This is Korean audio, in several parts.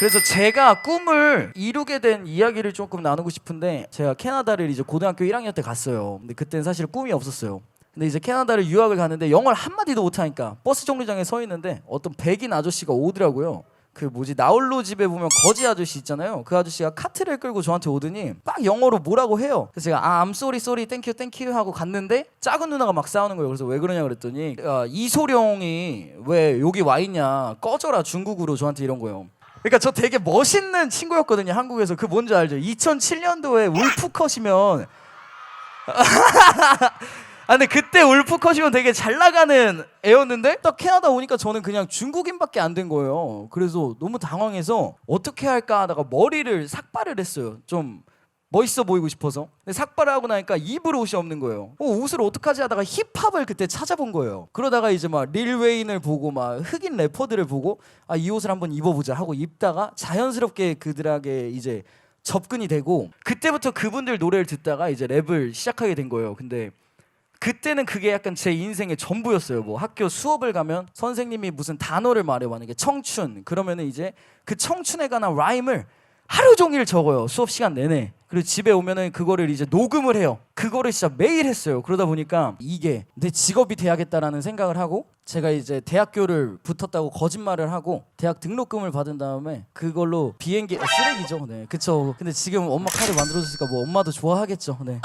그래서 제가 꿈을 이루게 된 이야기를 조금 나누고 싶은데, 제가 캐나다를 이제 고등학교 1학년 때 갔어요. 근데 그때는 사실 꿈이 없었어요. 근데 이제 캐나다를 유학을 가는데 영어를 한마디도 못하니까 버스 정류장에 서 있는데 어떤 백인 아저씨가 오더라고요. 그 뭐지, 나홀로 집에 보면 거지 아저씨 있잖아요. 그 아저씨가 카트를 끌고 저한테 오더니 막 영어로 뭐라고 해요. 그래서 제가 I'm sorry sorry thank you thank you 하고 갔는데 작은 누나가 막 싸우는 거예요. 그래서 왜 그러냐 그랬더니 이소룡이 왜 여기 와 있냐, 꺼져라 중국으로, 저한테 이런 거예요. 그러니까 저 되게 멋있는 친구였거든요, 한국에서. 그 뭔지 알죠? 2007년도에 울프컷이면 근데 그때 울프컷이면 되게 잘 나가는 애였는데 딱 캐나다 오니까 저는 그냥 중국인밖에 안 된 거예요. 그래서 너무 당황해서 어떻게 할까 하다가 머리를 삭발을 했어요. 좀 멋있어 보이고 싶어서. 근데 삭발을 하고 나니까 입을 옷이 없는 거예요. 옷을 어떡하지 하다가 힙합을 그때 찾아본 거예요. 그러다가 이제 막 릴 웨인을 보고 막 흑인 래퍼들을 보고 이 옷을 한번 입어보자 하고 입다가 자연스럽게 그들에게 이제 접근이 되고, 그때부터 그분들 노래를 듣다가 이제 랩을 시작하게 된 거예요. 근데 그때는 그게 약간 제 인생의 전부였어요. 뭐 학교 수업을 가면 선생님이 무슨 단어를 말해요. 만약에 청춘 그러면은 이제 그 청춘에 관한 라임을 하루 종일 적어요, 수업 시간 내내. 그리고 집에 오면은 그거를 이제 녹음을 해요. 그거를 진짜 매일 했어요. 그러다 보니까 이게 내 직업이 돼야겠다라는 생각을 하고, 제가 이제 대학교를 붙었다고 거짓말을 하고 대학 등록금을 받은 다음에 그걸로 비행기 쓰레기죠. 네, 그쵸. 근데 지금 엄마 카드 만들어줬으니까 뭐 엄마도 좋아하겠죠. 네.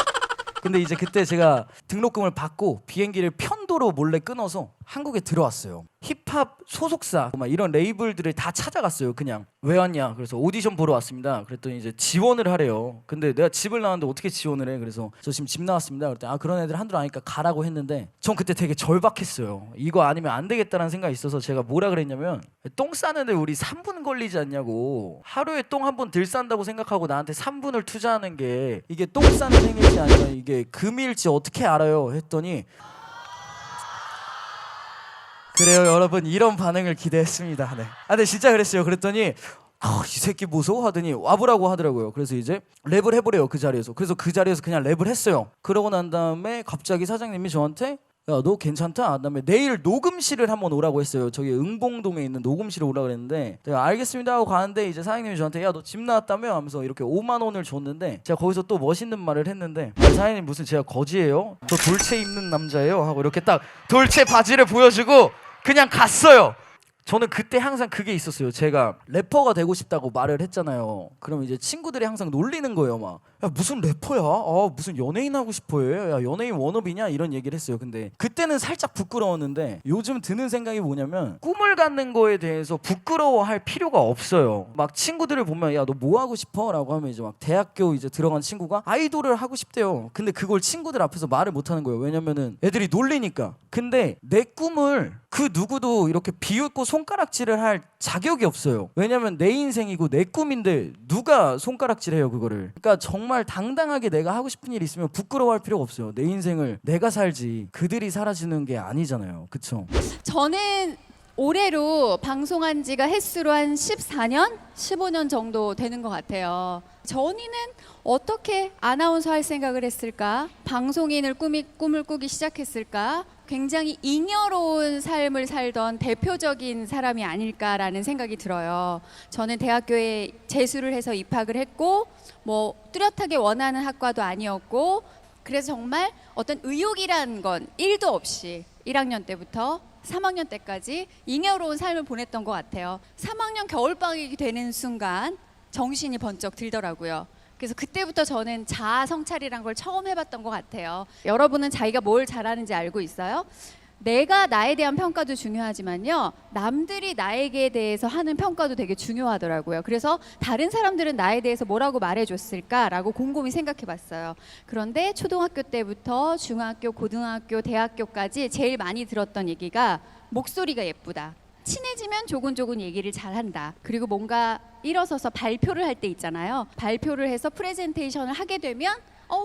근데 이제 그때 제가 등록금을 받고 비행기를 편도로 몰래 끊어서 한국에 들어왔어요. 힙합 소속사 막 이런 레이블들을 다 찾아갔어요. 그냥 왜 왔냐, 그래서 오디션 보러 왔습니다. 그랬더니 이제 지원을 하래요. 근데 내가 집을 나왔는데 어떻게 지원을 해? 그래서 저 지금 집 나왔습니다. 그랬더니 그런 애들 한둘 아니까 가라고 했는데, 전 그때 되게 절박했어요. 이거 아니면 안 되겠다는 생각이 있어서 제가 뭐라 그랬냐면, 똥 싸는데 우리 3분 걸리지 않냐고, 하루에 똥 한 번 덜 싼다고 생각하고 나한테 3분을 투자하는 게 이게 똥 싸는 행위일지 아니면 이게 금일지 어떻게 알아요? 했더니 그래요 여러분, 이런 반응을 기대했습니다. 네. 근데 진짜 그랬어요. 그랬더니 이 새끼 무서워 하더니 와보라고 하더라고요. 그래서 이제 랩을 해보래요, 그 자리에서. 그래서 그 자리에서 그냥 랩을 했어요. 그러고 난 다음에 갑자기 사장님이 저한테 야 너 괜찮다? 그다음에 내일 녹음실을 한번 오라고 했어요. 저기 응봉동에 있는 녹음실에 오라고 그랬는데 제가 알겠습니다 하고 가는데 이제 사장님이 저한테 야 너 집 나왔다며 하면서 이렇게 5만 원을 줬는데, 제가 거기서 또 멋있는 말을 했는데 사장님 무슨 제가 거지예요? 저 돌체 입는 남자예요? 하고 이렇게 딱 돌체 바지를 보여주고 그냥 갔어요. 저는 그때 항상 그게 있었어요. 제가 래퍼가 되고 싶다고 말을 했잖아요. 그럼 이제 친구들이 항상 놀리는 거예요. 막 야 무슨 래퍼야? 무슨 연예인 하고 싶어해? 야 연예인 워너비냐? 이런 얘기를 했어요. 근데 그때는 살짝 부끄러웠는데 요즘 드는 생각이 뭐냐면, 꿈을 갖는 거에 대해서 부끄러워할 필요가 없어요. 막 친구들을 보면 야 너 뭐 하고 싶어? 라고 하면 이제 막 대학교 이제 들어간 친구가 아이돌을 하고 싶대요. 근데 그걸 친구들 앞에서 말을 못 하는 거예요. 왜냐면은 애들이 놀리니까. 근데 내 꿈을 그 누구도 이렇게 비웃고 손가락질을 할 자격이 없어요. 왜냐면 내 인생이고 내 꿈인데 누가 손가락질해요 그거를. 그러니까 정말 당당하게 내가 하고 싶은 일이 있으면 부끄러워할 필요가 없어요. 내 인생을 내가 살지 그들이 살아주는 게 아니잖아요. 그쵸? 저는 올해로 방송한 지가 횟수로 한 14년? 15년 정도 되는 것 같아요. 전이는 어떻게 아나운서 할 생각을 했을까? 방송인을 꿈을 꾸기 시작했을까? 굉장히 잉여로운 삶을 살던 대표적인 사람이 아닐까라는 생각이 들어요. 저는 대학교에 재수를 해서 입학을 했고 뭐 뚜렷하게 원하는 학과도 아니었고, 그래서 정말 어떤 의욕이란 건 1도 없이 1학년 때부터 3학년 때까지 잉여로운 삶을 보냈던 것 같아요. 3학년 겨울방학이 되는 순간 정신이 번쩍 들더라고요. 그래서 그때부터 저는 자아 성찰이란 걸 처음 해봤던 것 같아요. 여러분은 자기가 뭘 잘하는지 알고 있어요? 내가 나에 대한 평가도 중요하지만요, 남들이 나에게 대해서 하는 평가도 되게 중요하더라고요. 그래서 다른 사람들은 나에 대해서 뭐라고 말해줬을까라고 곰곰이 생각해봤어요. 그런데 초등학교 때부터 중학교, 고등학교, 대학교까지 제일 많이 들었던 얘기가 목소리가 예쁘다. 친해지면 조곤조곤 얘기를 잘한다. 그리고 뭔가 일어서서 발표를 할 때 있잖아요. 발표를 해서 프레젠테이션을 하게 되면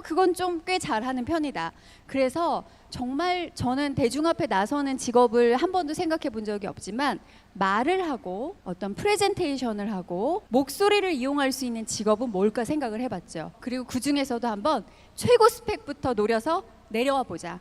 그건 좀 꽤 잘하는 편이다. 그래서 정말 저는 대중 앞에 나서는 직업을 한 번도 생각해 본 적이 없지만, 말을 하고 어떤 프레젠테이션을 하고 목소리를 이용할 수 있는 직업은 뭘까 생각을 해봤죠. 그리고 그 중에서도 한번 최고 스펙부터 노려서 내려와 보자.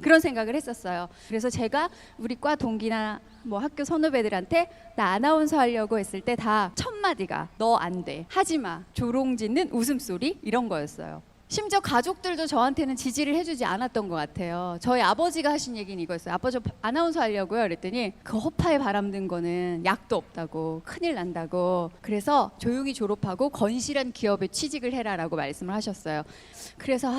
그런 생각을 했었어요. 그래서 제가 우리 과 동기나 뭐 학교 선후배들한테 나 아나운서 하려고 했을 때 다 첫 마디가 너 안 돼, 하지마, 조롱 짓는 웃음소리 이런 거였어요. 심지어 가족들도 저한테는 지지를 해주지 않았던 것 같아요. 저희 아버지가 하신 얘기는 이거였어요. 아빠 저 아나운서 하려고요. 그랬더니 그 허파에 바람든 거는 약도 없다고, 큰일 난다고. 그래서 조용히 졸업하고 건실한 기업에 취직을 해라라고 말씀을 하셨어요. 그래서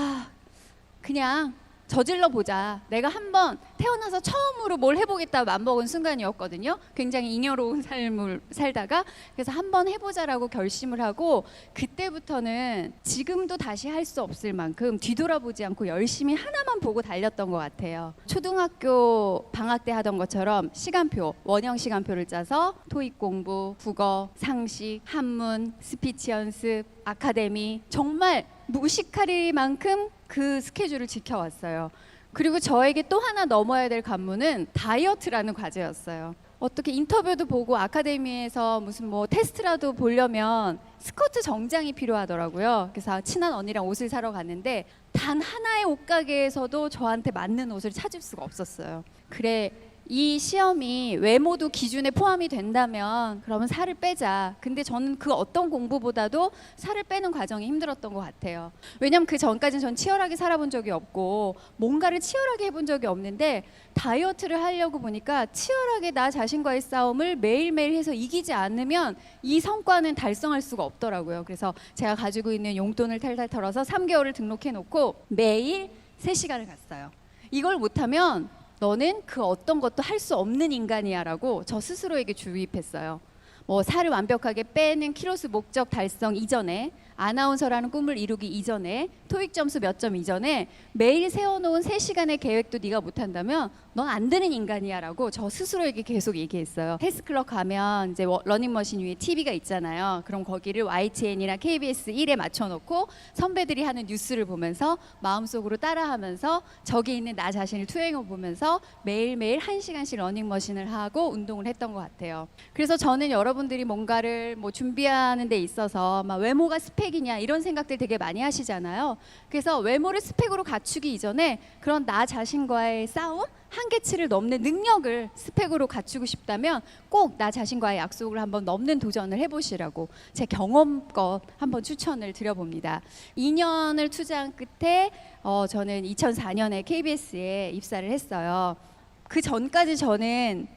그냥 저질러 보자. 내가 한번 태어나서 처음으로 뭘 해보겠다 맘먹은 순간이었거든요. 굉장히 잉여로운 삶을 살다가 그래서 한번 해보자라고 결심을 하고 그때부터는 지금도 다시 할 수 없을 만큼 뒤돌아보지 않고 열심히 하나만 보고 달렸던 것 같아요. 초등학교 방학 때 하던 것처럼 시간표, 원형 시간표를 짜서 토익 공부, 국어, 상식, 한문, 스피치 연습, 아카데미 정말 무식하리만큼 그 스케줄을 지켜왔어요. 그리고 저에게 또 하나 넘어야 될 관문은 다이어트라는 과제였어요. 어떻게 인터뷰도 보고 아카데미에서 무슨 뭐 테스트라도 보려면 스커트 정장이 필요하더라고요. 그래서 친한 언니랑 옷을 사러 갔는데 단 하나의 옷가게에서도 저한테 맞는 옷을 찾을 수가 없었어요. 그래, 이 시험이 외모도 기준에 포함이 된다면 그러면 살을 빼자. 근데 저는 그 어떤 공부보다도 살을 빼는 과정이 힘들었던 것 같아요. 왜냐면 그 전까지는 전 치열하게 살아본 적이 없고 뭔가를 치열하게 해본 적이 없는데 다이어트를 하려고 보니까 치열하게 나 자신과의 싸움을 매일매일 해서 이기지 않으면 이 성과는 달성할 수가 없더라고요. 그래서 제가 가지고 있는 용돈을 탈탈 털어서 3개월을 등록해 놓고 매일 3시간을 갔어요. 이걸 못하면 너는 그 어떤 것도 할 수 없는 인간이야 라고 저 스스로에게 주입했어요. 뭐 살을 완벽하게 빼는 키로수 목적 달성 이전에, 아나운서라는 꿈을 이루기 이전에, 토익 점수 몇 점 이전에 매일 세워놓은 3시간의 계획도 네가 못한다면 넌 안 되는 인간이야 라고 저 스스로에게 계속 얘기했어요. 헬스클럽 가면 이제 러닝머신 위에 TV가 있잖아요. 그럼 거기를 YTN이나 KBS 1에 맞춰놓고 선배들이 하는 뉴스를 보면서 마음속으로 따라하면서 저기 있는 나 자신을 투영해 보면서 매일매일 1시간씩 러닝머신을 하고 운동을 했던 것 같아요. 그래서 저는 여러분들이 뭔가를 뭐 준비하는 데 있어서 막 외모가 스펙이냐 이런 생각들 되게 많이 하시잖아요. 그래서 외모를 스펙으로 갖추기 이전에 그런 나 자신과의 싸움, 한계치를 넘는 능력을 스펙으로 갖추고 싶다면 꼭 나 자신과의 약속을 한번 넘는 도전을 해보시라고 제 경험껏 한번 추천을 드려봅니다. 2년을 투자한 끝에 저는 2004년에 KBS에 입사를 했어요. 그 전까지 저는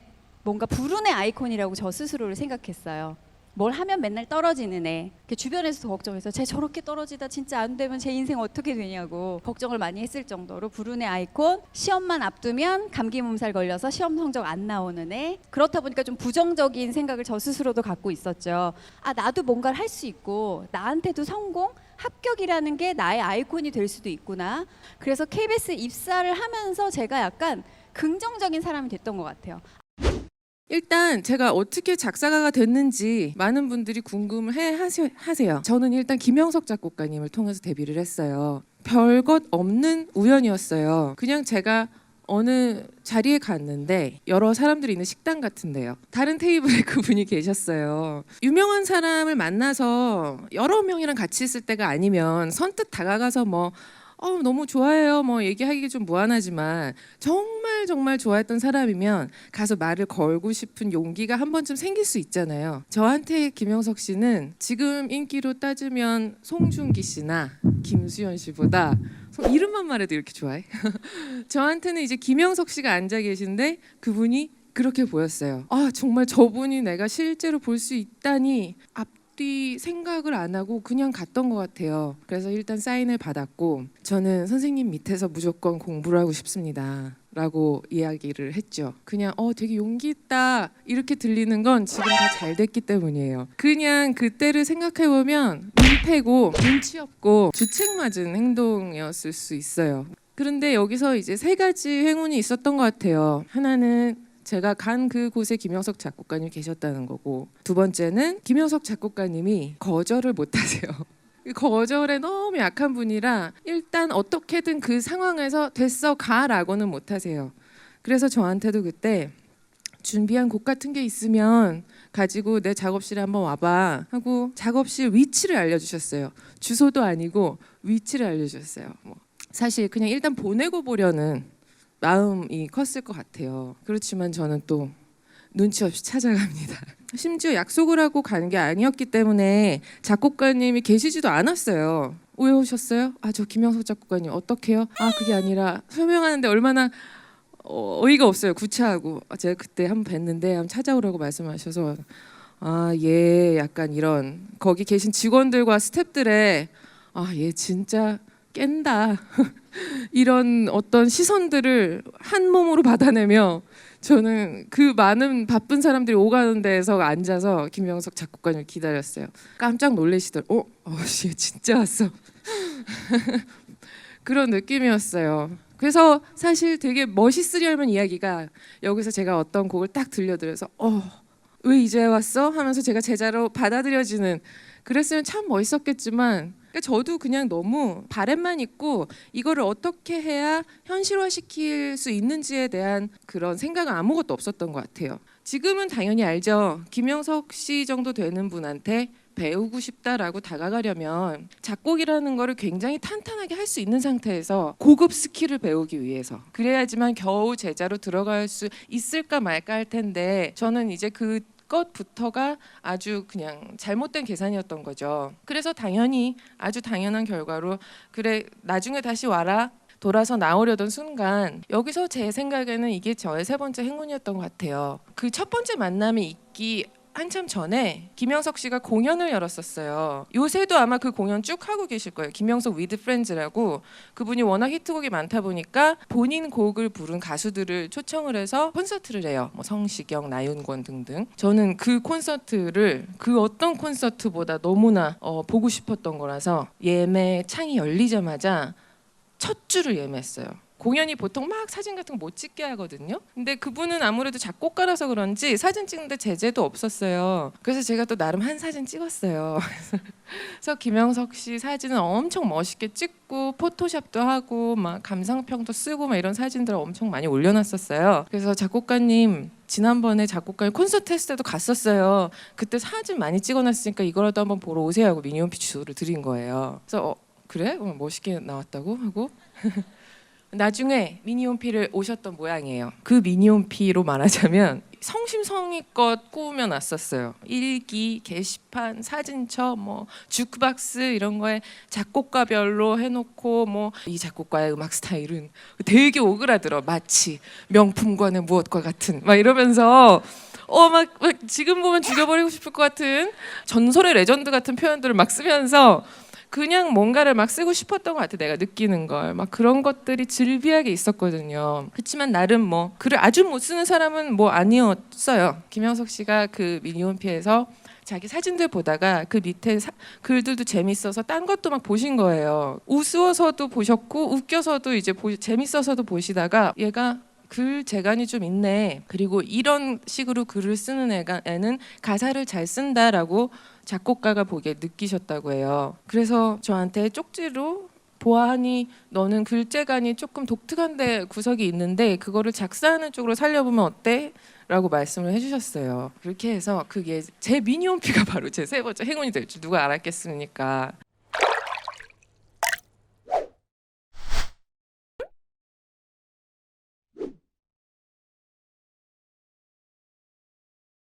뭔가 불운의 아이콘이라고 저 스스로를 생각했어요. 뭘 하면 맨날 떨어지는 애. 주변에서도 걱정해서 쟤 저렇게 떨어지다 진짜 안 되면 제 인생 어떻게 되냐고 걱정을 많이 했을 정도로 불운의 아이콘. 시험만 앞두면 감기 몸살 걸려서 시험 성적 안 나오는 애. 그렇다 보니까 좀 부정적인 생각을 저 스스로도 갖고 있었죠. 아, 나도 뭔가를 할 수 있고 나한테도 성공, 합격이라는 게 나의 아이콘이 될 수도 있구나. 그래서 KBS 입사를 하면서 제가 약간 긍정적인 사람이 됐던 것 같아요. 일단 제가 어떻게 작사가가 됐는지 많은 분들이 궁금해 하세요. 저는 일단 김영석 작곡가님을 통해서 데뷔를 했어요. 별것 없는 우연이었어요. 그냥 제가 어느 자리에 갔는데 여러 사람들이 있는 식당 같은데요. 다른 테이블에 그분이 계셨어요. 유명한 사람을 만나서 여러 명이랑 같이 있을 때가 아니면 선뜻 다가가서 뭐 너무 좋아해요 뭐 얘기하기 좀 무한하지만 정말 좋아했던 사람이면 가서 말을 걸고 싶은 용기가 한 번쯤 생길 수 있잖아요. 저한테 김영석 씨는 지금 인기로 따지면 송중기 씨나 김수현 씨보다 이름만 말해도 이렇게 좋아해. 저한테는 이제 김영석 씨가 앉아 계신데 그분이 그렇게 보였어요. 아, 정말 저분이 내가 실제로 볼 수 있다니 앞뒤 생각을 안 하고 그냥 갔던 것 같아요. 그래서 일단 사인을 받았고 저는 선생님 밑에서 무조건 공부를 하고 싶습니다 라고 이야기를 했죠. 그냥 되게 용기 있다 이렇게 들리는 건 지금 다 잘 됐기 때문이에요. 그냥 그때를 생각해보면 민폐고 눈치 없고 주책 맞은 행동이었을 수 있어요. 그런데 여기서 이제 3가지 행운이 있었던 것 같아요. 하나는 제가 간 그곳에 김영석 작곡가님 계셨다는 거고, 2번째는 김영석 작곡가님이 거절을 못하세요. 거절에 너무 약한 분이라 일단 어떻게든 그 상황에서 됐어 가라고는 못하세요. 그래서 저한테도 그때 준비한 곡 같은 게 있으면 가지고 내 작업실에 한번 와봐 하고 작업실 위치를 알려주셨어요. 주소도 아니고 위치를 알려주셨어요. 사실 그냥 일단 보내고 보려는 마음이 컸을 것 같아요. 그렇지만 저는 또 눈치 없이 찾아갑니다. 심지어 약속을 하고 가는 게 아니었기 때문에 작곡가님이 계시지도 않았어요. 왜 오셨어요? 아, 저 김영석 작곡가님 어떡해요? 아, 그게 아니라 설명하는데 얼마나 어이가 없어요. 구차하고. 제가 그때 한번 뵀는데 한번 찾아오라고 말씀하셔서 아, 예, 약간 이런 거기 계신 직원들과 스태프들의 아, 얘 진짜 깬다. 이런 어떤 시선들을 한 몸으로 받아내며 저는 그 많은 바쁜 사람들이 오가는 데에서 앉아서 김영석 작곡가님을 기다렸어요. 깜짝 놀라시더라고요. 씨, 진짜 왔어. 그런 느낌이었어요. 그래서 사실 되게 멋있으려면 이야기가 여기서 제가 어떤 곡을 딱 들려드려서 왜 이제 왔어? 하면서 제가 제자로 받아들여지는 그랬으면 참 멋있었겠지만 저도 그냥 너무 바램만 있고 이거를 어떻게 해야 현실화시킬 수 있는지에 대한 그런 생각은 아무것도 없었던 것 같아요. 지금은 당연히 알죠. 김영석 씨 정도 되는 분한테 배우고 싶다라고 다가가려면 작곡이라는 거를 굉장히 탄탄하게 할 수 있는 상태에서 고급 스킬을 배우기 위해서 그래야지만 겨우 제자로 들어갈 수 있을까 말까 할 텐데 저는 이제 그것부터가 아주 그냥 잘못된 계산이었던 거죠. 그래서 당연히 아주 당연한 결과로 그래 나중에 다시 와라 돌아서 나오려던 순간 여기서 제 생각에는 이게 저의 세 번째 행운이었던 것 같아요. 그 첫 번째 만남이 있기 한참 전에 김영석 씨가 공연을 열었었어요. 요새도 아마 그 공연 쭉 하고 계실 거예요. 김영석 위드 프렌즈라고 그분이 워낙 히트곡이 많다 보니까 본인 곡을 부른 가수들을 초청을 해서 콘서트를 해요. 뭐 성시경, 나윤권 등등. 저는 그 콘서트를 그 어떤 콘서트보다 너무나 보고 싶었던 거라서 예매 창이 열리자마자 첫 주를 예매했어요. 공연이 보통 막 사진 같은 거 못 찍게 하거든요. 근데 그분은 아무래도 작곡가라서 그런지 사진 찍는데 제재도 없었어요. 그래서 제가 또 나름 한 사진 찍었어요. 그래서 김영석 씨 사진은 엄청 멋있게 찍고 포토샵도 하고 막 감상평도 쓰고 막 이런 사진들을 엄청 많이 올려놨었어요. 그래서 작곡가님 지난번에 작곡가님 콘서트 했을 때도 갔었어요. 그때 사진 많이 찍어놨으니까 이거라도 한번 보러 오세요 하고 미니홈피 주소를 드린 거예요. 그래서 그래? 멋있게 나왔다고 하고 나중에 미니홈피를 오셨던 모양이에요. 그 미니홈피로 말하자면 성심성의껏 꾸며놨었어요. 일기, 게시판, 사진첩, 뭐 주크박스 이런 거에 작곡가별로 해놓고 뭐 이 작곡가의 음악 스타일은 되게 오그라들어. 마치 명품관의 무엇과 같은 막 이러면서 막 지금 보면 죽여버리고 싶을 것 같은 전설의 레전드 같은 표현들을 막 쓰면서 그냥 뭔가를 막 쓰고 싶었던 것 같아. 내가 느끼는 걸 막 그런 것들이 즐비하게 있었거든요. 그렇지만 나름 뭐 글을 아주 못 쓰는 사람은 뭐 아니었어요. 김영석 씨가 그 미니홈피에서 자기 사진들 보다가 그 밑에 글들도 재밌어서 딴 것도 막 보신 거예요. 우스워서도 보셨고 웃겨서도 이제 재밌어서도 보시다가 얘가 글 재간이 좀 있네. 그리고 이런 식으로 글을 쓰는 애는 가사를 잘 쓴다라고 작곡가가 보기에 느끼셨다고 해요. 그래서 저한테 쪽지로 보아하니 너는 글재간이 조금 독특한데 구석이 있는데 그거를 작사하는 쪽으로 살려보면 어때? 라고 말씀을 해주셨어요. 그렇게 해서 그게 제 미니홈피가 바로 제 세 번째 행운이 될 줄 누가 알았겠습니까?